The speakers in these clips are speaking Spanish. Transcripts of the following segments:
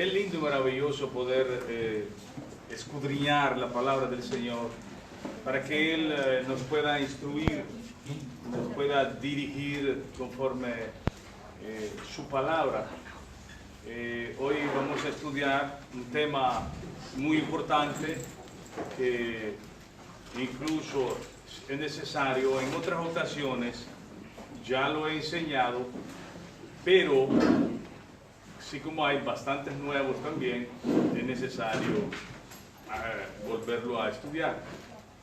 Es lindo y maravilloso poder escudriñar la palabra del Señor para que Él nos pueda instruir, nos pueda dirigir conforme su palabra. Hoy vamos a estudiar un tema muy importante que incluso es necesario, en otras ocasiones ya lo he enseñado, pero así como hay bastantes nuevos también, es necesario volverlo a estudiar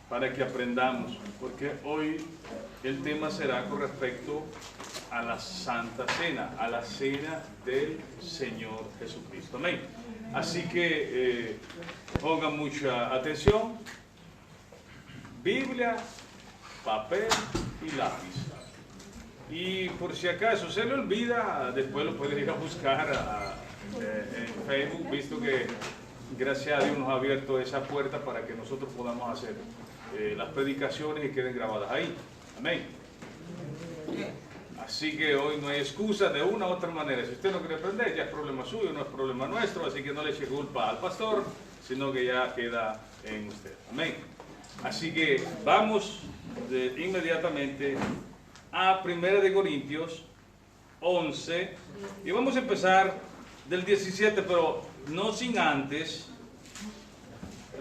para que aprendamos, porque hoy el tema será con respecto a la Santa Cena, a la Cena del Señor Jesucristo. Amén. Así que pongan mucha atención. Biblia, papel y lápiz. Y por si acaso se le olvida, después lo pueden ir a buscar en Facebook, visto que gracias a Dios nos ha abierto esa puerta para que nosotros podamos hacer las predicaciones y queden grabadas ahí. Amén. Así que hoy no hay excusa de una u otra manera. Si usted no quiere aprender, ya es problema suyo, no es problema nuestro, así que no le eche culpa al pastor, sino que ya queda en usted. Amén. Así que vamos inmediatamente a 1 Corintios 11 y vamos a empezar del 17, pero no sin antes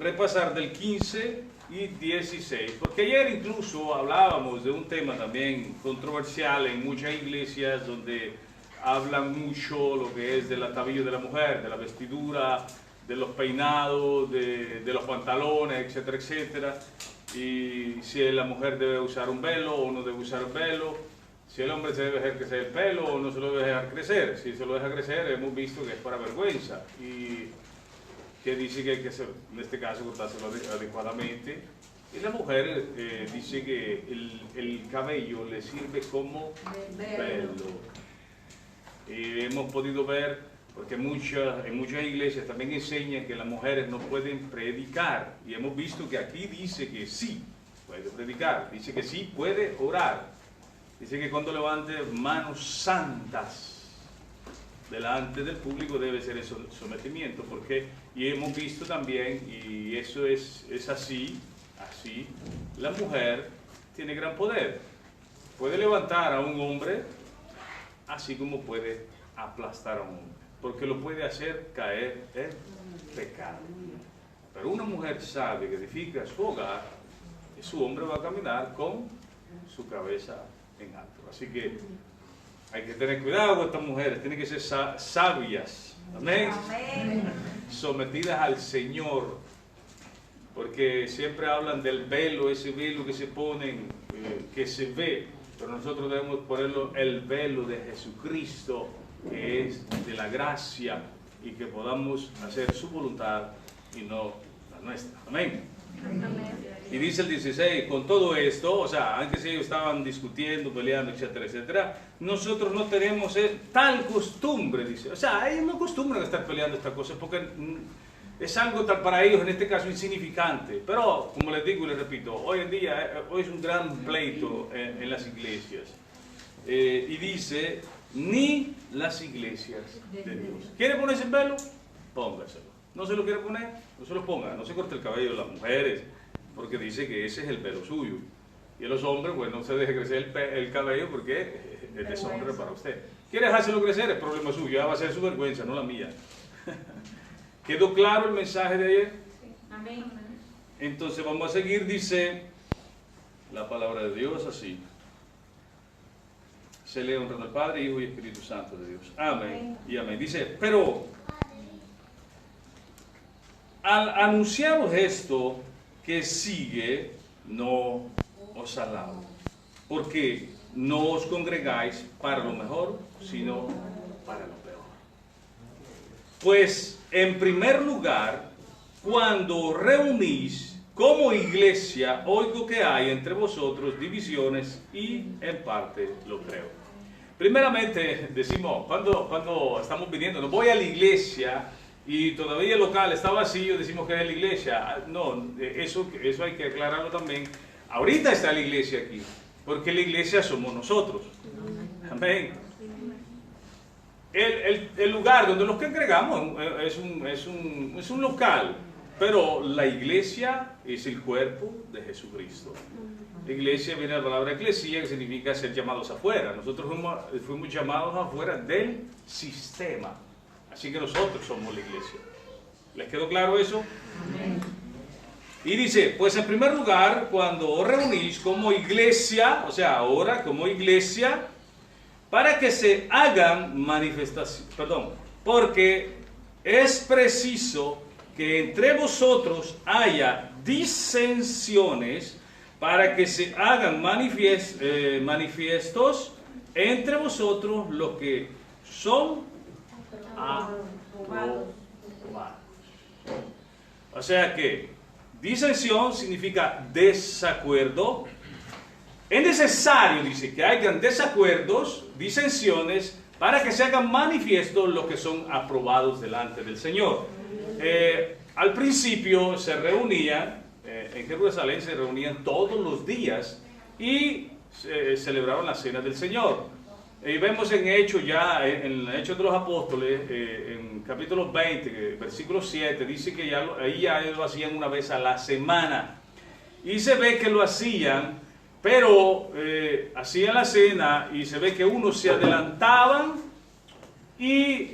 repasar del 15 y 16, porque ayer incluso hablábamos de un tema también controversial en muchas iglesias donde hablan mucho lo que es del atavío de la mujer, de la vestidura, de los peinados, de los pantalones, etcétera, etcétera. Y si la mujer debe usar un velo o no debe usar un velo, si el hombre se debe dejar crecer el pelo o no se lo debe dejar crecer. Si se lo deja crecer, hemos visto que es para vergüenza y que dice que hay que, en este caso, cortárselo adecuadamente. Y la mujer dice que el cabello le sirve como velo. Y hemos podido ver, porque en muchas iglesias también enseñan que las mujeres no pueden predicar. Y hemos visto que aquí dice que sí puede predicar, dice que sí puede orar. Dice que cuando levante manos santas delante del público debe ser ese sometimiento. Y hemos visto también, y eso es así, la mujer tiene gran poder. Puede levantar a un hombre, así como puede aplastar a un hombre, porque lo puede hacer caer en pecado. Pero una mujer sabe que edifica su hogar, y su hombre va a caminar con su cabeza en alto. Así que hay que tener cuidado con estas mujeres, tienen que ser sabias, amén, sometidas al Señor, porque siempre hablan del velo, ese velo que se ponen, que se ve, pero nosotros debemos ponerlo el velo de Jesucristo, que es de la gracia, y que podamos hacer su voluntad y no la nuestra. Amén. Y dice el 16, con todo esto, o sea, antes ellos estaban discutiendo, peleando, etcétera, etcétera, nosotros no tenemos tal costumbre, dice. O sea, ellos no acostumbran a estar peleando estas cosas porque es algo tal para ellos, en este caso, insignificante. Pero, como les digo y les repito, hoy en día, hoy es un gran pleito en las iglesias. Y dice, ni las iglesias de Dios. ¿Quiere ponerse el velo? Póngaselo. ¿No se lo quiere poner? No se lo ponga. No se corte el cabello de las mujeres, porque dice que ese es el pelo suyo. Y a los hombres, pues no se deje crecer el cabello porque es deshonra para usted. ¿Quiere dejárselo crecer? Es problema suyo. Ya va a ser su vergüenza, no la mía. ¿Quedó claro el mensaje de ayer? Amén. Entonces vamos a seguir, dice la palabra de Dios así. Se lee honrando al Padre, Hijo y Espíritu Santo de Dios. Amén y amén. Dice, pero al anunciaros esto que sigue, no os alabo, porque no os congregáis para lo mejor, sino para lo peor. Pues, en primer lugar, cuando reunís como iglesia, oigo que hay entre vosotros divisiones y en parte lo creo. Primeramente, decimos, cuando estamos viniendo, no voy a la iglesia y todavía el local está vacío, decimos que es la iglesia. No, eso hay que aclararlo también. Ahorita está la iglesia aquí, porque la iglesia somos nosotros. Amén. el lugar donde nos congregamos es un local, pero la iglesia es el cuerpo de Jesucristo. La iglesia viene de la palabra eclesía, que significa ser llamados afuera. Nosotros fuimos llamados afuera del sistema. Así que nosotros somos la iglesia. ¿Les quedó claro eso? Amén. Y dice, pues en primer lugar, cuando os reunís como iglesia, o sea, ahora como iglesia, para que se hagan manifestaciones, porque es preciso que entre vosotros haya disensiones para que se hagan manifiestos entre vosotros los que son aprobados. O sea que disensión significa desacuerdo. Es necesario, dice, que hayan desacuerdos, disensiones, para que se hagan manifiestos los que son aprobados delante del Señor. Al principio se reunían, en Jerusalén se reunían todos los días y celebraban la cena del Señor. Y vemos en Hechos en Hechos de los Apóstoles, en capítulo 20, versículo 7, dice que ahí ya lo hacían una vez a la semana. Y se ve que lo hacían, pero hacían la cena y se ve que unos se adelantaban y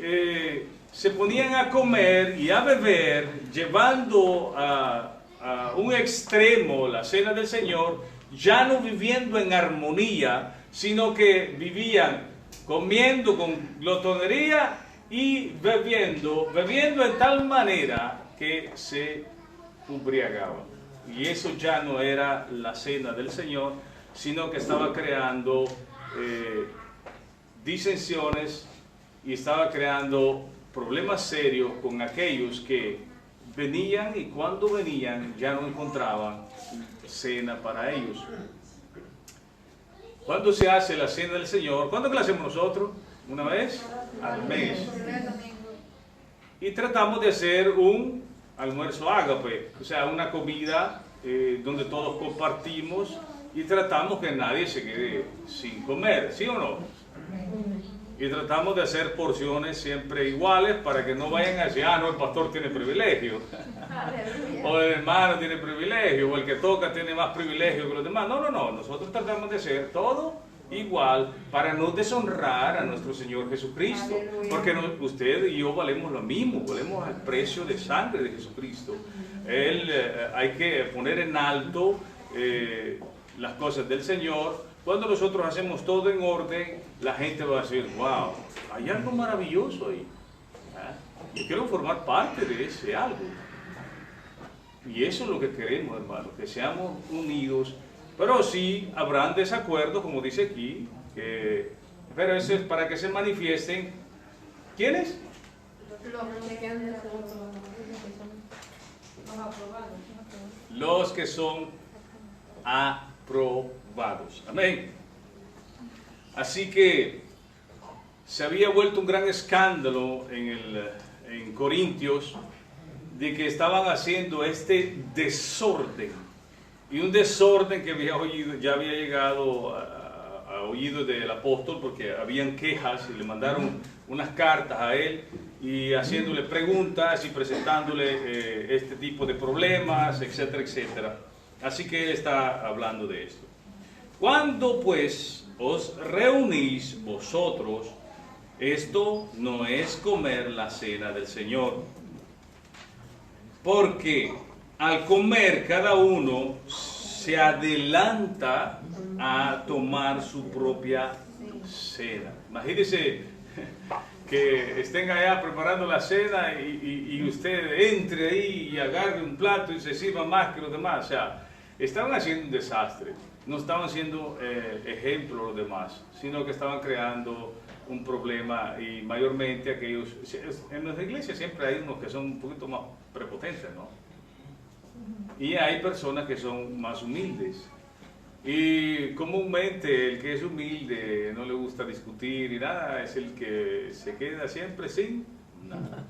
se ponían a comer y a beber, llevando a un extremo la cena del Señor, ya no viviendo en armonía, sino que vivían comiendo con glotonería y bebiendo en tal manera que se embriagaban. Y eso ya no era la cena del Señor, sino que estaba creando disensiones y estaba creando problemas serios con aquellos que venían, y cuando venían ya no encontraban cena para ellos. ¿Cuándo se hace la cena del Señor? ¿Cuándo que la hacemos nosotros? ¿Una vez al mes? Y tratamos de hacer un almuerzo ágape, o sea, una comida donde todos compartimos y tratamos que nadie se quede sin comer, ¿sí o no? Y tratamos de hacer porciones siempre iguales para que no vayan a decir, no, el pastor tiene privilegio, o el hermano tiene privilegio, o el que toca tiene más privilegio que los demás. No, nosotros tratamos de hacer todo igual para no deshonrar a nuestro Señor Jesucristo, porque usted y yo valemos lo mismo, valemos al precio de sangre de Jesucristo. Hay que poner en alto las cosas del Señor. Cuando nosotros hacemos todo en orden, la gente va a decir, wow, hay algo maravilloso ahí. Yo quiero formar parte de ese algo. Y eso es lo que queremos, hermanos, que seamos unidos. Pero sí habrán desacuerdos, como dice aquí, pero eso es para que se manifiesten. ¿Quiénes? Los que son aprobados. Amén. Así que se había vuelto un gran escándalo en Corintios de que estaban haciendo este desorden, y un desorden que ya había llegado a oídos del apóstol, porque habían quejas y le mandaron unas cartas a él y haciéndole preguntas y presentándole este tipo de problemas, etcétera, etcétera. Así que él está hablando de esto. Cuando pues os reunís vosotros, esto no es comer la cena del Señor, porque al comer cada uno se adelanta a tomar su propia cena. Imagínense que estén allá preparando la cena y usted entre ahí y agarre un plato y se sirva más que los demás. O sea, estaban haciendo un desastre. No estaban siendo ejemplo los demás, sino que estaban creando un problema, y mayormente aquellos, en nuestra iglesia siempre hay unos que son un poquito más prepotentes, ¿no? Y hay personas que son más humildes. Y comúnmente el que es humilde, no le gusta discutir y nada, es el que se queda siempre sin nada.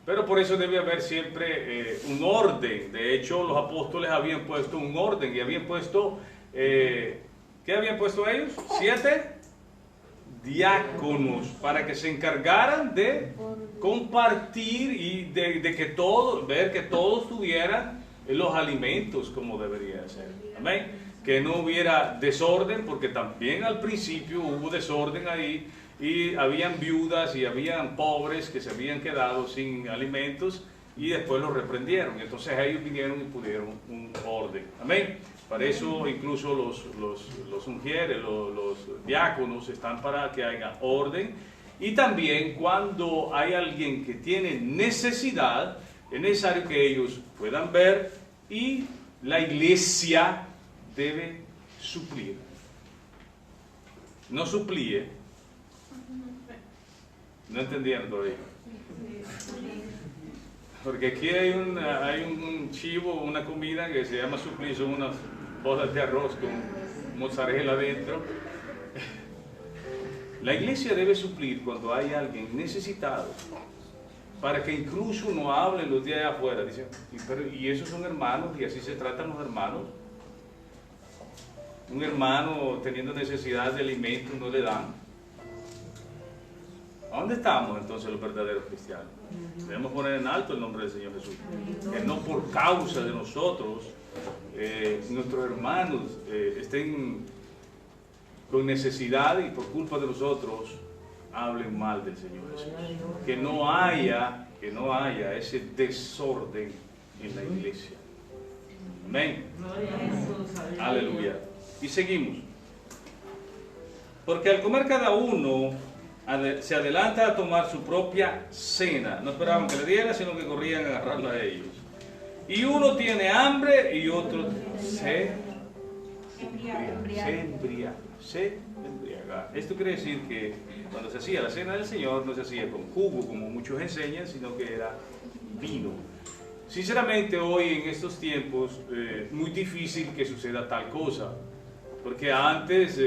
Pero por eso debe haber siempre un orden. De hecho, los apóstoles habían puesto un orden y habían puesto, ¿qué habían puesto ellos? 7 diáconos para que se encargaran de compartir y de que todos, ver que todos tuvieran los alimentos como debería ser. Amén. Que no hubiera desorden, porque también al principio hubo desorden ahí y habían viudas y habían pobres que se habían quedado sin alimentos y después los reprendieron. Entonces ellos vinieron y pusieron un orden. Amén. Para eso incluso los ungieres, los diáconos están para que haya orden. Y también cuando hay alguien que tiene necesidad, es necesario que ellos puedan ver y la iglesia debe suplir. No suplíe. No entendieron todavía. Porque aquí hay un chivo, una comida que se llama suplir, son unas bolas de arroz con mozzarella adentro. La iglesia debe suplir cuando hay alguien necesitado, para que incluso no hablen los días de afuera. Dicen, y esos son hermanos, y así se tratan los hermanos. Un hermano teniendo necesidad de alimentos no le dan. ¿A dónde estamos entonces los verdaderos cristianos? Debemos poner en alto el nombre del Señor Jesús. Que no por causa de nosotros, nuestros hermanos estén con necesidad y por culpa de nosotros hablen mal del Señor Jesús. Que no haya ese desorden en la iglesia. Amén. Aleluya. Y seguimos. Porque al comer cada uno se adelanta a tomar su propia cena. No esperaban que le diera, sino que corrían a agarrarla a ellos. Y uno tiene hambre y otro se embriaga. Esto quiere decir que cuando se hacía la cena del Señor no se hacía con jugo, como muchos enseñan, sino que era vino. Sinceramente, hoy en estos tiempos, muy difícil que suceda tal cosa. Porque antes,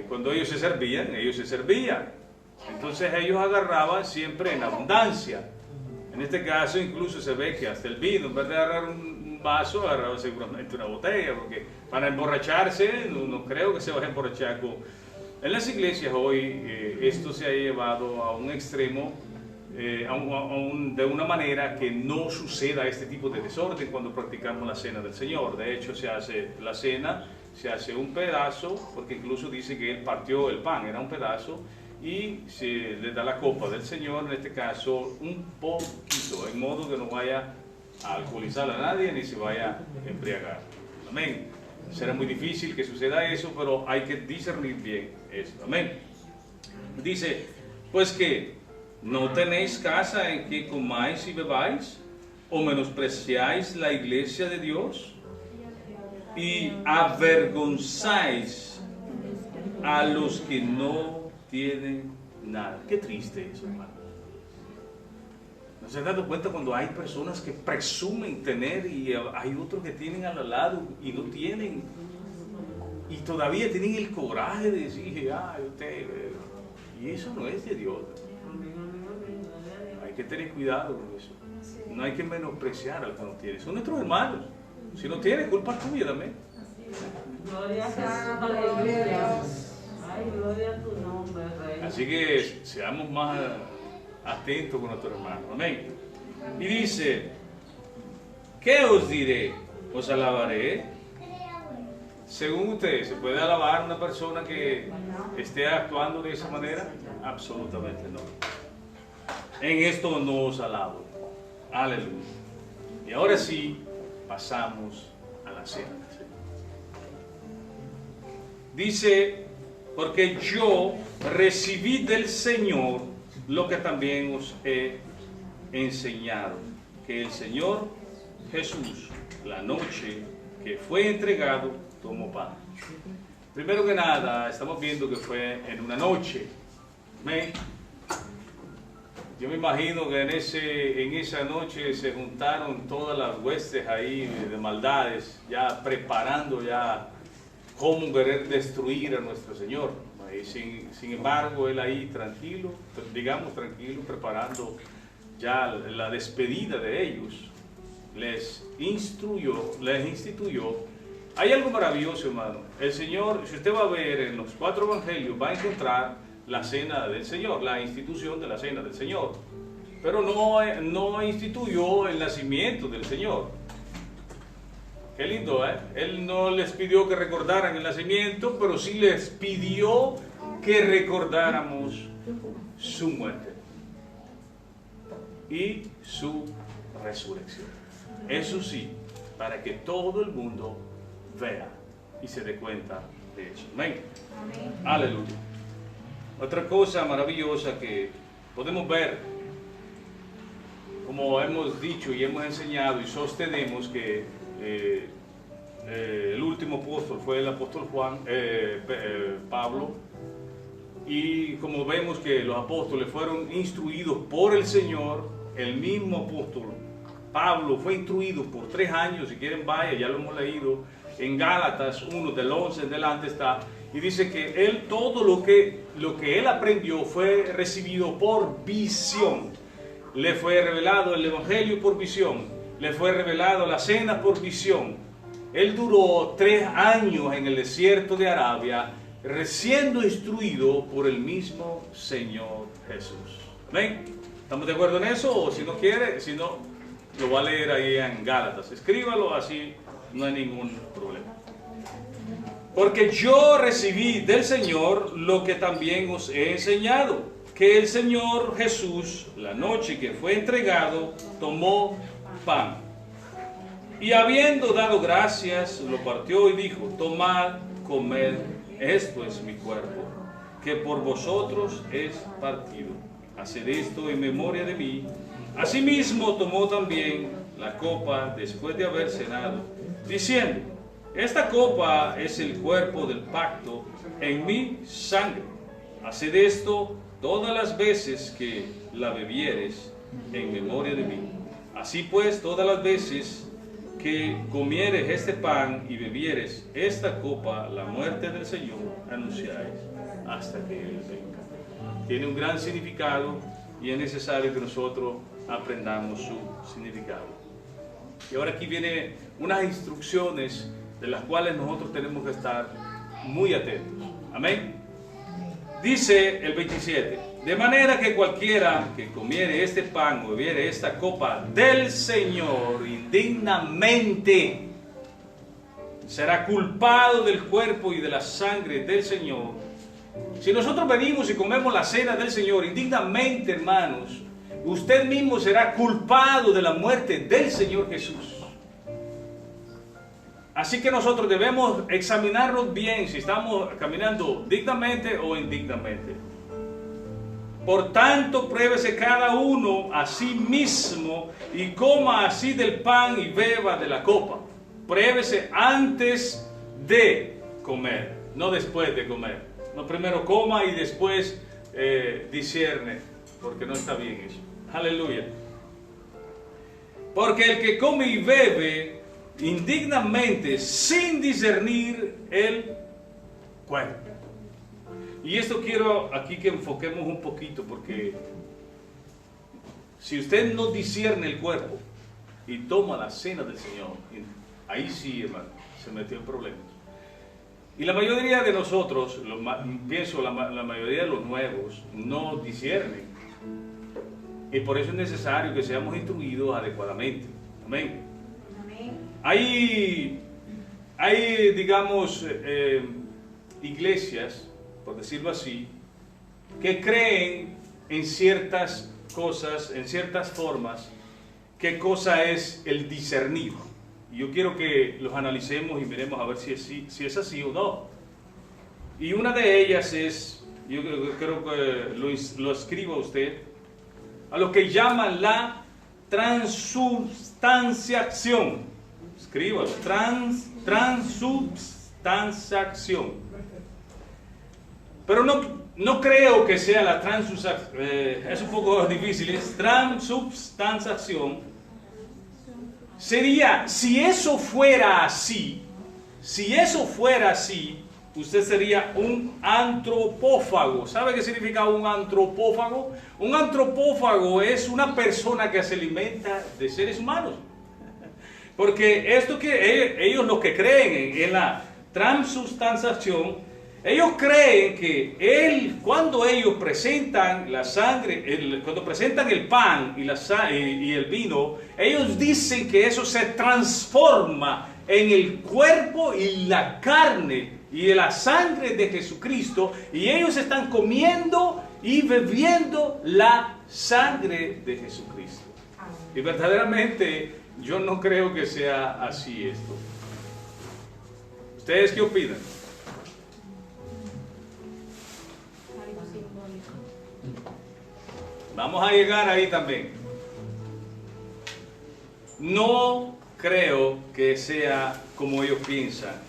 cuando ellos se servían. Entonces ellos agarraban siempre en abundancia. En este caso incluso se ve que hasta el vino, en vez de agarrar un vaso, agarraba seguramente una botella, porque para emborracharse, no creo que se vaya a emborrachar con... En las iglesias hoy esto se ha llevado a un extremo, de una manera que no suceda este tipo de desorden cuando practicamos la cena del Señor. De hecho, se hace la cena, se hace un pedazo, porque incluso dice que Él partió el pan, era un pedazo, y se le da la copa del Señor, en este caso un poquito, en modo que no vaya a alcoholizar a nadie ni se vaya a embriagar. Amén. Será muy difícil que suceda eso, pero hay que discernir bien eso. Amén. Dice, pues que no tenéis casa en que comáis y bebáis, o menospreciáis la iglesia de Dios y avergonzáis a los que no tienen nada. Qué triste eso, hermano. ¿No se han dado cuenta cuando hay personas que presumen tener y hay otros que tienen al lado y no tienen? Y todavía tienen el coraje de decir, usted... Y eso no es de Dios. Hay que tener cuidado con eso. No hay que menospreciar al que no tiene. Son nuestros hermanos. Si no tiene, culpa tuya también. Gloria a Dios. Ay, gloria a tu nombre, Rey. Así que seamos más atentos con nuestros hermanos. Amén. Y dice, ¿qué os diré? ¿Os alabaré? Según ustedes, ¿se puede alabar a una persona que esté actuando de esa manera? Absolutamente no. En esto no os alabo. Aleluya. Y ahora sí, pasamos a la cena. Dice, porque yo recibí del Señor lo que también os he enseñado, que el Señor Jesús, la noche que fue entregado, tomó pan. Primero que nada, estamos viendo que fue en una noche. ¿Amén? Yo me imagino que en esa noche se juntaron todas las huestes ahí de maldades, ya preparando ya cómo querer destruir a nuestro Señor. Y sin embargo, Él ahí tranquilo, preparando ya la despedida de ellos, les instituyó. Hay algo maravilloso, hermano. El Señor, si usted va a ver en los 4 evangelios, va a encontrar la cena del Señor, la institución de la cena del Señor. Pero no instituyó el nacimiento del Señor. Qué lindo, ¿eh? Él no les pidió que recordaran el nacimiento, pero sí les pidió que recordáramos su muerte y su resurrección. Eso sí, para que todo el mundo vea y se dé cuenta de eso. Amén. Aleluya. Otra cosa maravillosa que podemos ver, como hemos dicho y hemos enseñado y sostenemos que el último apóstol fue el apóstol Pablo, y como vemos que los apóstoles fueron instruidos por el Señor, el mismo apóstol Pablo fue instruido por 3 años. Si quieren vaya, ya lo hemos leído en Gálatas 1 del 11 en delante está, y dice que él todo lo que él aprendió fue recibido por visión. Le fue revelado el evangelio por visión, le fue revelado la cena por visión. Él duró 3 años en el desierto de Arabia, siendo instruido por el mismo Señor Jesús. ¿Ven? ¿Estamos de acuerdo en eso? O si no quiere, si no, lo va a leer ahí en Gálatas. Escríbalo, así no hay ningún problema. Porque yo recibí del Señor lo que también os he enseñado, que el Señor Jesús, la noche que fue entregado, tomó pan. Y habiendo dado gracias, lo partió y dijo: tomad, comed, esto es mi cuerpo, que por vosotros es partido. Haced esto en memoria de mí. Asimismo tomó también la copa después de haber cenado, diciendo: esta copa es el cuerpo del pacto en mi sangre. Haced esto todas las veces que la bebieres en memoria de mí. Así pues, todas las veces que comieres este pan y bebieres esta copa, la muerte del Señor anunciáis hasta que Él venga. Tiene un gran significado y es necesario que nosotros aprendamos su significado. Y ahora aquí vienen unas instrucciones de las cuales nosotros tenemos que estar muy atentos. Amén. Dice el 27: de manera que cualquiera que comiere este pan o bebiere esta copa del Señor indignamente será culpado del cuerpo y de la sangre del Señor. Si nosotros venimos y comemos la cena del Señor indignamente, hermanos, usted mismo será culpado de la muerte del Señor Jesús. Así que nosotros debemos examinarnos bien si estamos caminando dignamente o indignamente. Por tanto, pruébese cada uno a sí mismo y coma así del pan y beba de la copa. Pruébese antes de comer, no después de comer. No primero coma y después discierne, porque no está bien eso. Aleluya. Porque el que come y bebe indignamente sin discernir el cuerpo. Y esto quiero aquí que enfoquemos un poquito, porque si usted no discierne el cuerpo y toma la cena del Señor, ahí sí, hermano, se metió en problemas. Y la mayoría de nosotros, pienso la mayoría de los nuevos, no disciernen. Y por eso es necesario que seamos instruidos adecuadamente. Amén. Hay digamos, iglesias, por decirlo así, que creen en ciertas cosas, en ciertas formas, qué cosa es el discernir. Y yo quiero que los analicemos y miremos a ver si es así o no. Y una de ellas es, yo creo que lo escriba usted, a lo que llaman la transubstanciación. Escríbalo, transubstanciación. Pero no creo que sea la transubstanciación, es un poco difícil, es transubstanciación. Sería, si eso fuera así, usted sería un antropófago. ¿Sabe qué significa un antropófago? Un antropófago es una persona que se alimenta de seres humanos. Porque esto que ellos lo que creen en la transubstanciación Ellos creen que cuando ellos presentan la sangre, cuando presentan el pan y el vino, ellos dicen que eso se transforma en el cuerpo y la carne y la sangre de Jesucristo, y ellos están comiendo y bebiendo la sangre de Jesucristo. Y verdaderamente yo no creo que sea así esto. ¿Ustedes qué opinan? Vamos a llegar ahí también. No creo que sea como ellos piensan.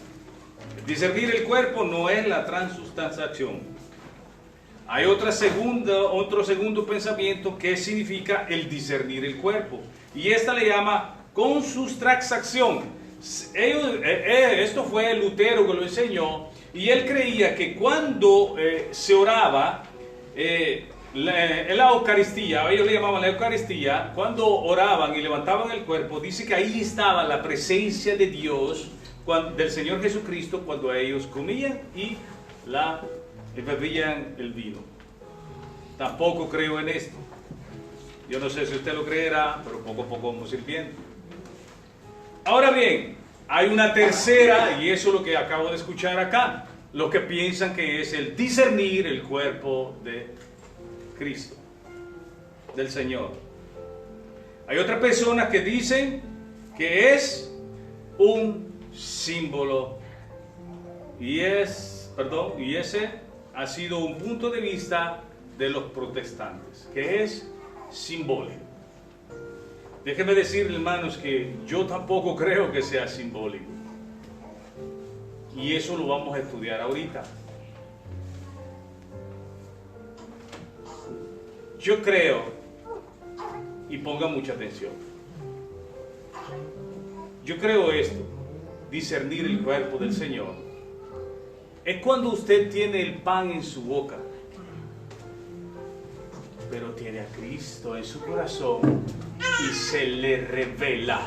Discernir el cuerpo no es la transustanciación. Hay otro segundo pensamiento que significa el discernir el cuerpo. Y esta le llama consustanciación. Esto fue Lutero que lo enseñó. Y él creía que cuando se oraba, en la Eucaristía, ellos le llamaban la Eucaristía, cuando oraban y levantaban el cuerpo, dice que ahí estaba la presencia de Dios, del Señor Jesucristo, cuando ellos comían y bebían el vino. Tampoco creo en esto. Yo no sé si usted lo creerá, pero poco a poco vamos a ir viendo. Ahora bien, hay una tercera, y eso es lo que acabo de escuchar acá, lo que piensan que es el discernir el cuerpo de Cristo, del Señor. Hay otras personas que dicen que es un símbolo, y ese ha sido un punto de vista de los protestantes, que es simbólico. Déjenme decirle, hermanos, que yo tampoco creo que sea simbólico, y eso lo vamos a estudiar ahorita. Yo creo, y ponga mucha atención, yo creo esto, discernir el cuerpo del Señor, es cuando usted tiene el pan en su boca, pero tiene a Cristo en su corazón y se le revela.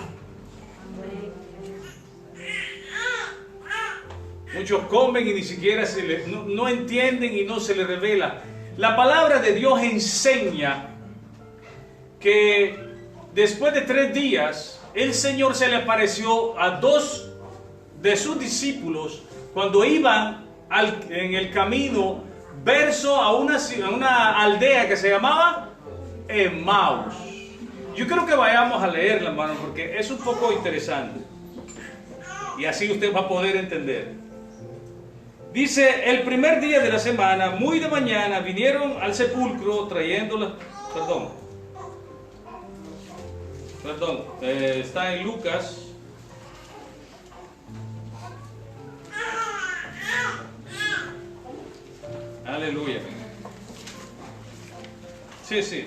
Muchos comen y ni siquiera no entienden y no se les revela. La palabra de Dios enseña que después de 3 días el Señor se le apareció a 2 de sus discípulos cuando iban en el camino verso a una aldea que se llamaba Emmaus. Yo creo que vayamos a leerla, hermano, porque es un poco interesante y así usted va a poder entender. Dice, el primer día de la semana, muy de mañana, vinieron al sepulcro trayéndola. Está en Lucas. Aleluya. Sí.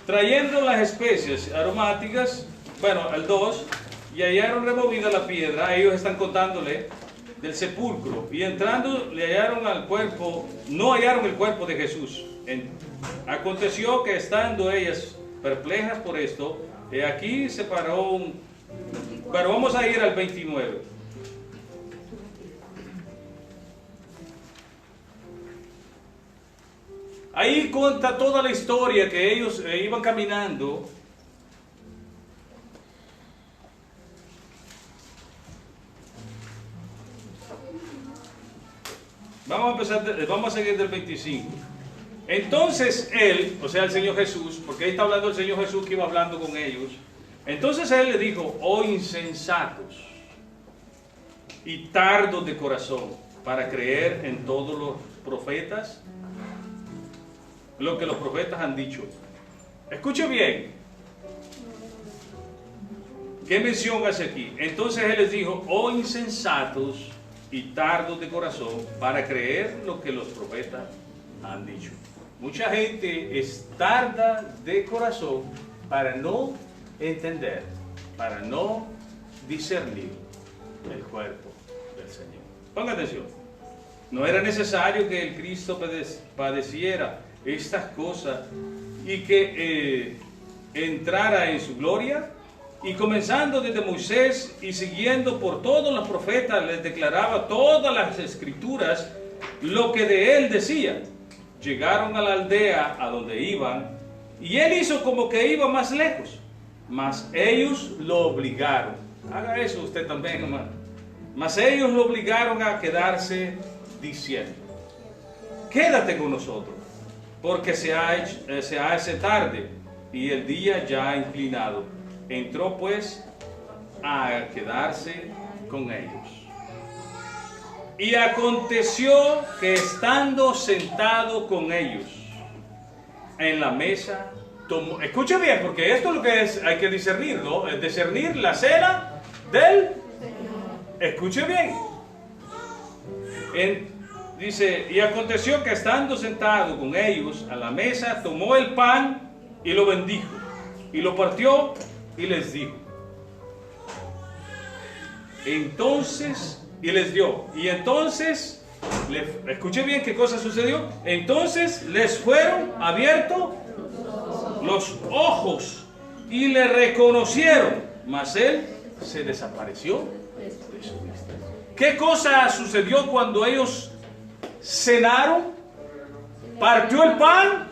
Trayendo las especies aromáticas, el 2, y hallaron removida la piedra. Ellos están contándole del sepulcro, y entrando le hallaron al cuerpo, no hallaron el cuerpo de Jesús. Aconteció que estando ellas perplejas por esto, aquí se paró pero vamos a ir al 29. Ahí cuenta toda la historia que ellos iban caminando. Vamos a seguir del 25. Entonces él, o sea el Señor Jesús, porque ahí está hablando el Señor Jesús que iba hablando con ellos. Entonces él le dijo, oh insensatos y tardos de corazón para creer en todos los profetas, lo que los profetas han dicho. Escuche bien. ¿Qué mención hace aquí? Entonces él les dijo, oh insensatos y tardos de corazón para creer lo que los profetas han dicho. Mucha gente es tarda de corazón para no entender, para no discernir el cuerpo del Señor. Ponga atención. No era necesario que el Cristo padeciera estas cosas y que entrara en su gloria. y comenzando desde Moisés y siguiendo por todos los profetas, les declaraba todas las escrituras lo que de él decía. Llegaron a la aldea a donde iban, y él hizo como que iba más lejos, mas ellos lo obligaron. Haga eso usted también, hermano. Mas ellos lo obligaron a quedarse, diciendo: quédate con nosotros, porque se hace tarde y el día ya ha inclinado. Entró pues a quedarse con ellos. Y aconteció que estando sentado con ellos en la mesa, tomó, escuche bien, porque esto es lo que hay que discernir, ¿no? Es discernir la cena del... Escuche bien. Dice, y aconteció que estando sentado con ellos a la mesa, tomó el pan y lo bendijo, y lo partió y les dijo. Entonces, y les dio. Y entonces, escuche bien qué cosa sucedió. Entonces les fueron abiertos los ojos y le reconocieron, mas él se desapareció de su vista. ¿Qué cosa sucedió cuando ellos cenaron? Partió el pan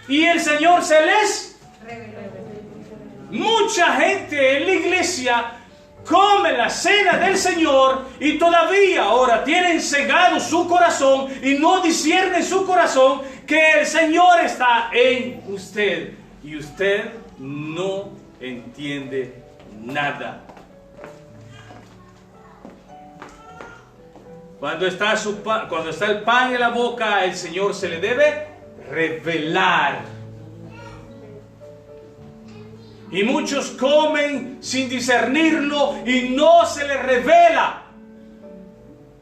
y el Señor se les reveló. Mucha gente en la iglesia come la cena del Señor y todavía ahora tienen cegado su corazón y no disciernen su corazón que el Señor está en usted y usted no entiende nada. Cuando está el pan en la boca, el Señor se le debe revelar. Y muchos comen sin discernirlo y no se les revela.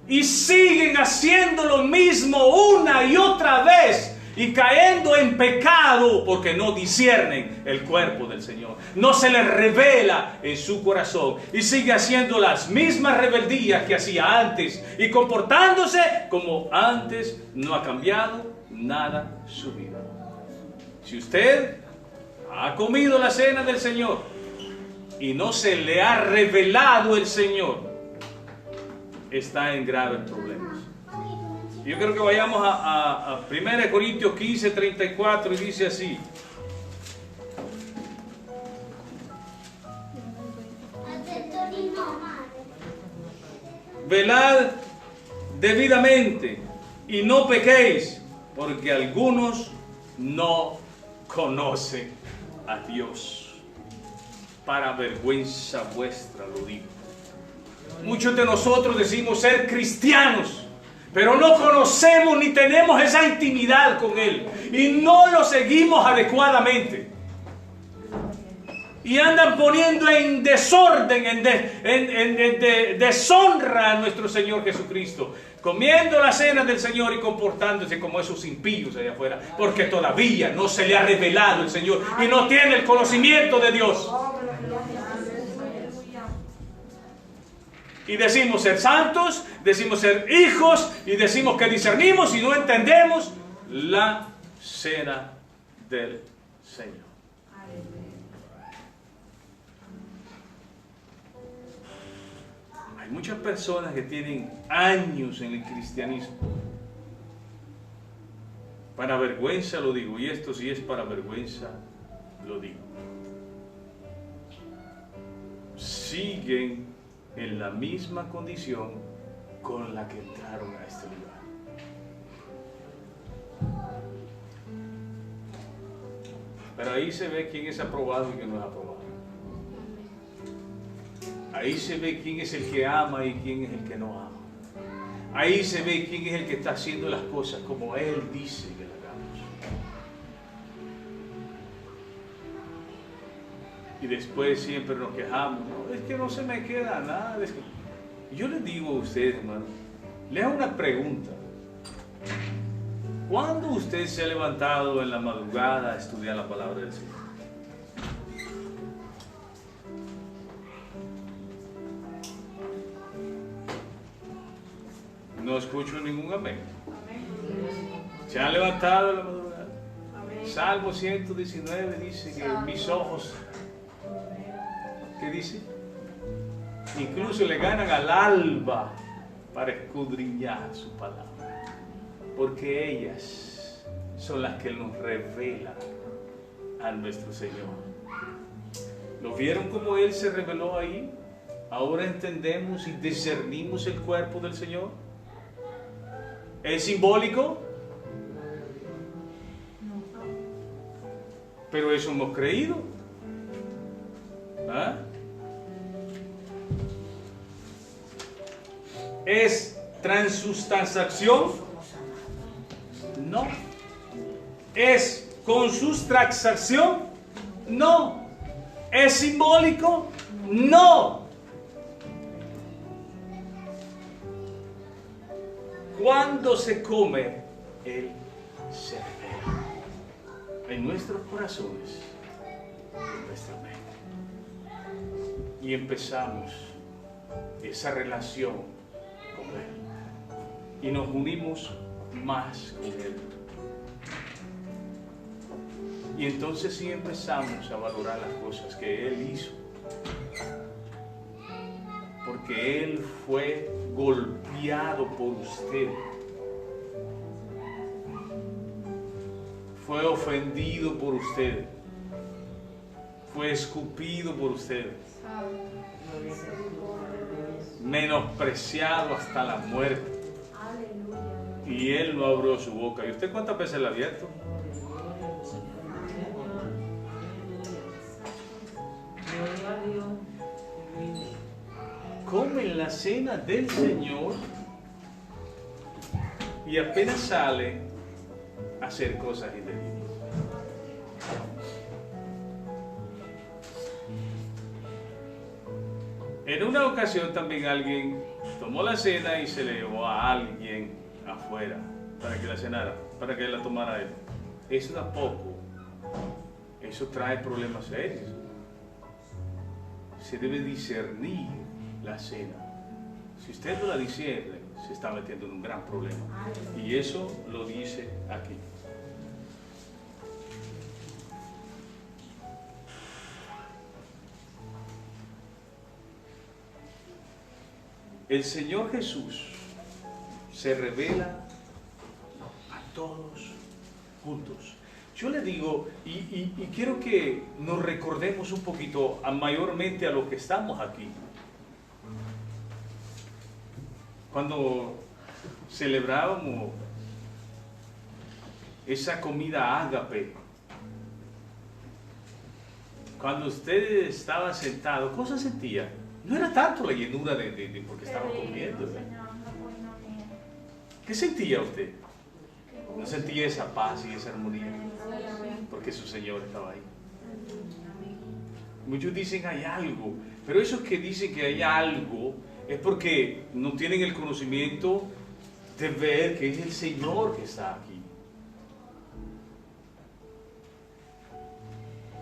Y siguen haciendo lo mismo una y otra vez y cayendo en pecado porque no disciernen el cuerpo del Señor. No se les revela en su corazón y sigue haciendo las mismas rebeldías que hacía antes y comportándose como antes. No ha cambiado nada su vida. Si usted ha comido la cena del Señor y no se le ha revelado el Señor, está en graves problemas. Yo creo que vayamos a 1 Corintios 15, 34 y dice así: velad debidamente y no pequéis, porque algunos no conocen a Dios. Para vergüenza vuestra lo digo. Muchos de nosotros decimos ser cristianos, pero no conocemos ni tenemos esa intimidad con Él y no lo seguimos adecuadamente. Y andan poniendo en desorden, en deshonra a nuestro Señor Jesucristo, comiendo la cena del Señor y comportándose como esos impíos allá afuera, porque todavía no se le ha revelado el Señor y no tiene el conocimiento de Dios. Y decimos ser santos, decimos ser hijos y decimos que discernimos y no entendemos la cena del Señor. Hay muchas personas que tienen años en el cristianismo. Para vergüenza lo digo, y esto sí es para vergüenza lo digo. Siguen en la misma condición con la que entraron a este lugar. Pero ahí se ve quién es aprobado y quién no es aprobado. Ahí se ve quién es el que ama y quién es el que no ama. Ahí se ve quién es el que está haciendo las cosas como Él dice que las hagamos. Y después siempre nos quejamos. No, es que no se me queda nada. Yo les digo a ustedes, hermano, les hago una pregunta. ¿Cuándo usted se ha levantado en la madrugada a estudiar la palabra del Señor? No escucho ningún amén. Se han levantado en la madrugada. Salmo 119 dice que mis ojos ¿qué dice? Incluso le ganan al alba para escudriñar su palabra, porque ellas son las que nos revelan a nuestro Señor. ¿Lo vieron como Él se reveló ahí? Ahora entendemos y discernimos el cuerpo del Señor. ¿Es simbólico? Pero eso hemos creído. ¿Ah? ¿Es transustanciación? No. ¿Es consustanciación? No. ¿Es simbólico? No. Cuando se come, Él se revela en nuestros corazones, en nuestra mente. Y empezamos esa relación con Él. Y nos unimos más con Él. Y entonces sí empezamos a valorar las cosas que Él hizo. Porque Él fue golpeado por usted. Fue ofendido por usted. Fue escupido por usted. Menospreciado hasta la muerte. Y Él no abrió su boca. ¿Y usted cuántas veces la ha abierto? Comen la cena del Señor y apenas sale a hacer cosas indebidas. En una ocasión también alguien tomó la cena y se le llevó a alguien afuera para que la cenara, para que la tomara él. Eso tampoco, eso trae problemas serios. Se debe discernir la cena. Si usted no la discierne, se está metiendo en un gran problema. Y eso lo dice aquí. El Señor Jesús se revela a todos juntos. Yo le digo, y quiero que nos recordemos un poquito, mayormente a los que estamos aquí. Cuando celebrábamos esa comida ágape, cuando usted estaba sentado, ¿cómo se sentía? No era tanto la llenura de porque estaba comiendo, ¿verdad? ¿Qué sentía usted? ¿No sentía esa paz y esa armonía? Porque su Señor estaba ahí. Muchos dicen hay algo, pero esos que dicen que hay algo es porque no tienen el conocimiento de ver que es el Señor que está aquí.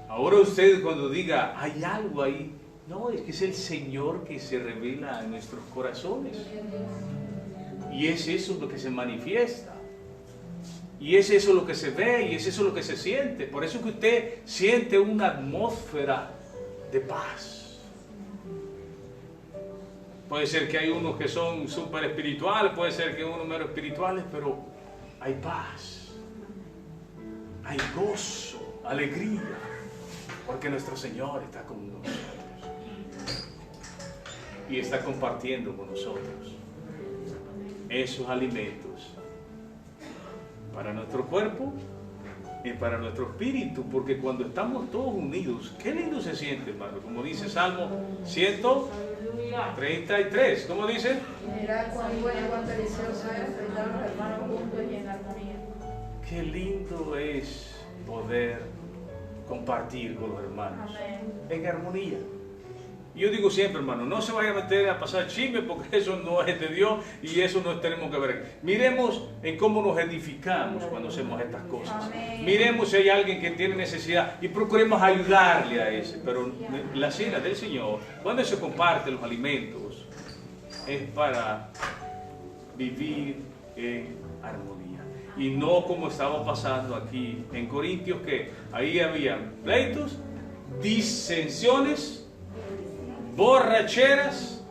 Ahora usted cuando diga hay algo ahí, no, es que es el Señor que se revela en nuestros corazones. Y es eso lo que se manifiesta. Y es eso lo que se ve y es eso lo que se siente. Por eso que usted siente una atmósfera de paz. Puede ser que hay unos que son súper espirituales, puede ser que unos menos espirituales, pero hay paz. Hay gozo, alegría, porque nuestro Señor está con nosotros. Y está compartiendo con nosotros esos alimentos para nuestro cuerpo y para nuestro espíritu, porque cuando estamos todos unidos, qué lindo se siente, hermano, como dice Salmo 133, ¿cómo dice? Mira cuán bueno y cuán delicioso es estar los hermanos juntos y en armonía. Qué lindo es poder compartir con los hermanos. Amén. En armonía. Yo digo siempre, hermano, no se vaya a meter a pasar chisme porque eso no es de Dios y eso no tenemos que ver. Miremos en cómo nos edificamos cuando hacemos estas cosas. Amén. Miremos si hay alguien que tiene necesidad y procuremos ayudarle a ese. Pero la cena del Señor, cuando se comparten los alimentos, es para vivir en armonía. Y no como estaba pasando aquí en Corintios, que ahí habían pleitos, disensiones borracheras,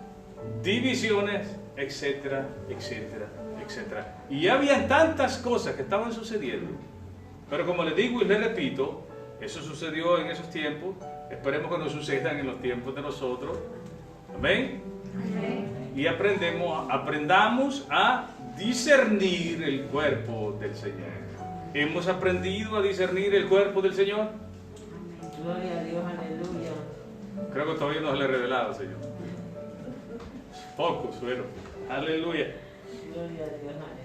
divisiones, etcétera, etcétera, etcétera. Y había tantas cosas que estaban sucediendo. Pero como les digo y les repito, eso sucedió en esos tiempos. Esperemos que no sucedan en los tiempos de nosotros. Amén. Y aprendamos a discernir el cuerpo del Señor. ¿Hemos aprendido a discernir el cuerpo del Señor? Gloria a Dios, aleluya. Creo que todavía no se le ha revelado, Señor. Pocos, pero aleluya. Gloria a Dios, aleluya.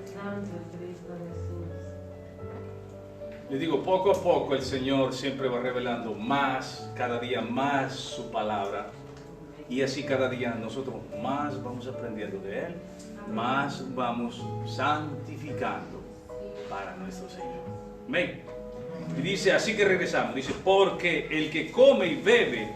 Santo Cristo Jesús. Les digo, poco a poco el Señor siempre va revelando más, cada día más su palabra. Y así cada día nosotros más vamos aprendiendo de Él, más vamos santificando para nuestro Señor. Amén. Y dice, así que regresamos, dice, porque el que come y bebe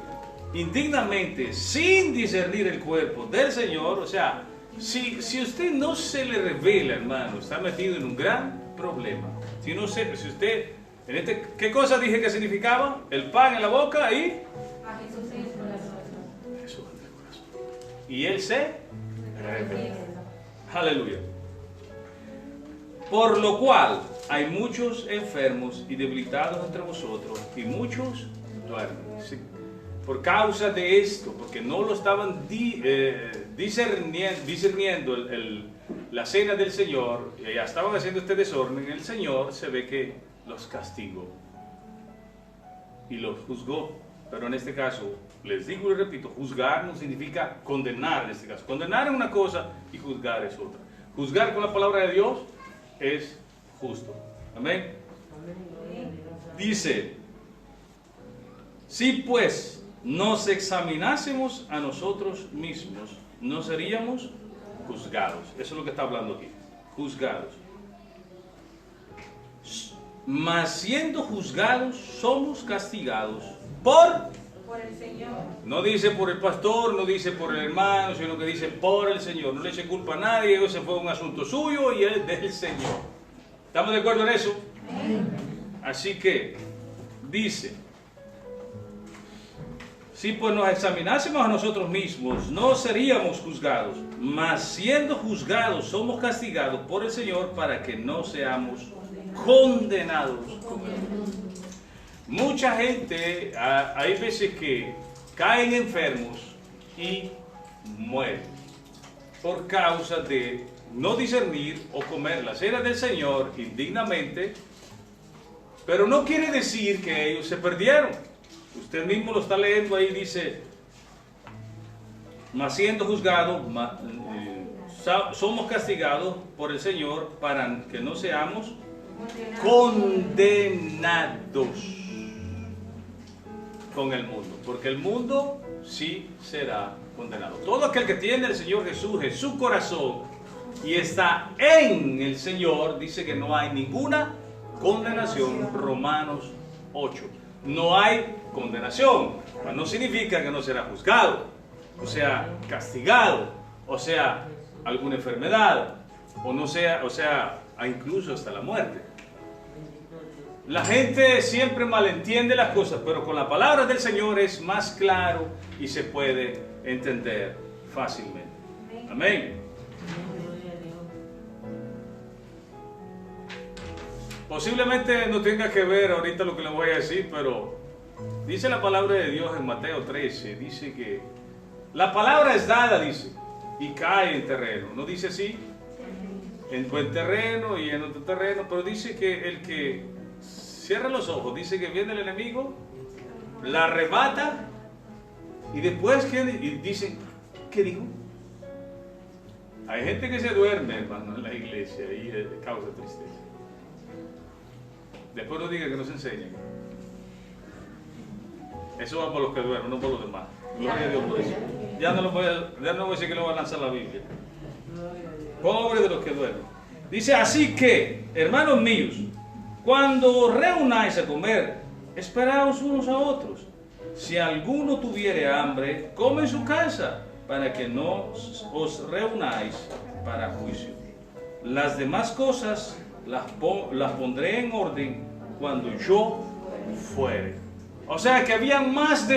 indignamente sin discernir el cuerpo del Señor, o sea, si usted no se le revela, hermano, está metido en un gran problema. Si usted, ¿qué cosa dije que significaba? El pan en la boca y A Jesús en el corazón. Jesús en el corazón. Y Él se revela. Aleluya. Por lo cual hay muchos enfermos y debilitados entre vosotros y muchos duermen. ¿Sí? Por causa de esto, porque no lo estaban discerniendo la cena del Señor, y ya estaban haciendo este desorden, el Señor se ve que los castigó y los juzgó. Pero en este caso, les digo y repito, juzgar no significa condenar en este caso. Condenar es una cosa y juzgar es otra. Juzgar con la palabra de Dios es justo. Amén. Dice, si pues nos examinásemos a nosotros mismos, no seríamos juzgados. Eso es lo que está hablando aquí. Juzgados. Mas siendo juzgados, somos castigados por el Señor. No dice por el pastor, no dice por el hermano, sino que dice por el Señor. No le eche culpa a nadie, ese fue un asunto suyo y es del Señor. ¿Estamos de acuerdo en eso? Así que dice, si pues nos examinásemos a nosotros mismos, no seríamos juzgados, mas siendo juzgados somos castigados por el Señor para que no seamos condenados con el mundo. Mucha gente, hay veces que caen enfermos y mueren por causa de no discernir o comer la cena del Señor indignamente, pero no quiere decir que ellos se perdieron. Usted mismo lo está leyendo ahí, dice, mas siendo juzgados, somos castigados por el Señor para que no seamos condenados con el mundo, porque el mundo sí será condenado. Todo aquel que tiene al Señor Jesús en su corazón y está en el Señor, dice que no hay ninguna condenación. Romanos 8. No hay condenación, pero no significa que no será juzgado, o sea, castigado, o sea, alguna enfermedad, o sea, incluso hasta la muerte. La gente siempre malentiende las cosas, pero con la palabra del Señor es más claro y se puede entender fácilmente. Amén. Posiblemente no tenga que ver ahorita lo que le voy a decir, pero dice la palabra de Dios en Mateo 13, dice que la palabra es dada, dice, y cae en terreno. No dice así, en buen terreno y en otro terreno, pero dice que el que cierra los ojos, dice que viene el enemigo, la arrebata y después dice, ¿qué dijo? Hay gente que se duerme, hermano, en la iglesia y causa tristeza. Después no diga que no se enseñan. Eso va por los que duermen, no por los demás. Gloria a Dios por eso. Ya no voy a decir que lo va a lanzar la Biblia. Pobre de los que duermen. Dice, así que, hermanos míos, cuando reunáis a comer, esperaos unos a otros. Si alguno tuviere hambre, come en su casa, para que no os reunáis para juicio. Las demás cosas las pondré en orden cuando yo fuere. O sea que había más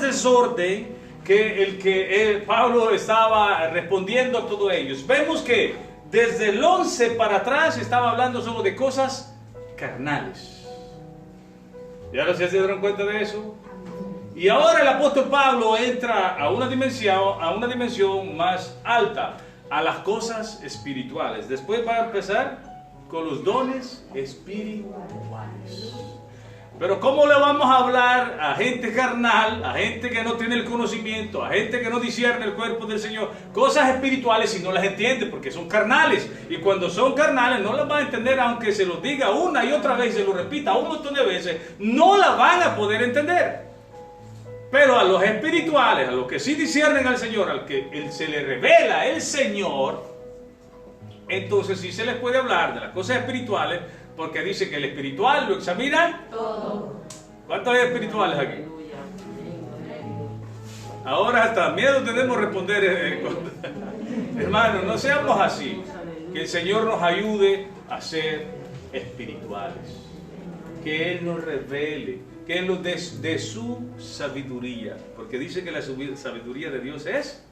desorden que el que Pablo estaba respondiendo a todos ellos. Vemos que desde el 11 para atrás estaba hablando solo de cosas carnales. ¿Y ahora se dieron cuenta de eso? Y ahora el apóstol Pablo entra a una dimensión más alta, a las cosas espirituales. Después va a empezar con los dones espirituales. Pero ¿cómo le vamos a hablar a gente carnal, a gente que no tiene el conocimiento, a gente que no discierne el cuerpo del Señor, cosas espirituales si no las entiende? Porque son carnales. Y cuando son carnales no las van a entender, aunque se los diga una y otra vez y se lo repita un montón de veces, no las van a poder entender. Pero a los espirituales, a los que sí disciernen al Señor, al que se le revela el Señor, entonces sí se les puede hablar de las cosas espirituales, porque dice que el espiritual lo examina todo. ¿Cuántos hay espirituales aquí? Ahora hasta miedo tenemos responder. Hermanos, no seamos así. Que el Señor nos ayude a ser espirituales. Que Él nos revele, que Él nos dé de su sabiduría. Porque dice que la sabiduría de Dios es...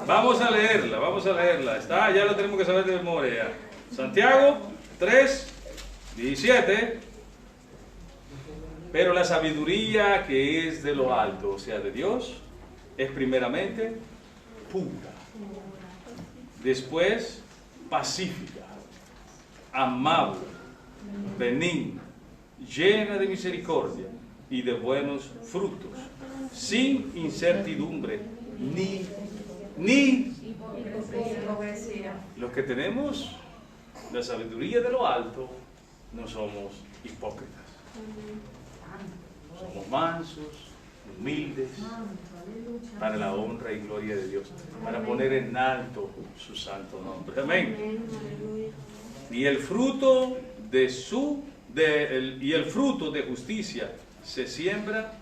Vamos a leerla. Está, ya lo tenemos que saber de memoria. Santiago 3:17. Pero la sabiduría que es de lo alto, o sea, de Dios, es primeramente pura. Después, pacífica, amable, benigna, llena de misericordia y de buenos frutos, sin incertidumbre ni los que tenemos la sabiduría de lo alto no somos hipócritas. Somos mansos, humildes, para la honra y gloria de Dios, para poner en alto su santo nombre. Amén. Y el fruto de justicia se siembra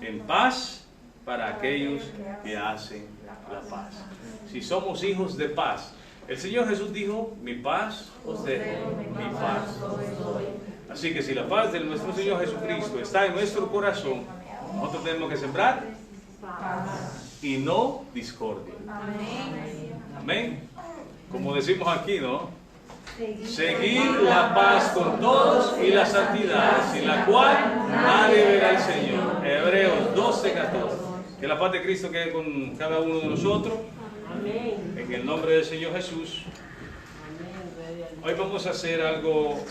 en paz para aquellos que hacen la paz. Si somos hijos de paz, el Señor Jesús dijo: mi paz os dejo, mi paz os doy. Así que si la paz de nuestro Señor Jesucristo está en nuestro corazón, nosotros tenemos que sembrar paz y no discordia. Amén. Como decimos aquí, ¿no? Seguir la paz con todos y la santidad, sin la cual nadie verá al Señor. Hebreos 12:14. Que la paz de Cristo quede con cada uno de nosotros. En el nombre del Señor Jesús. Hoy vamos a hacer algo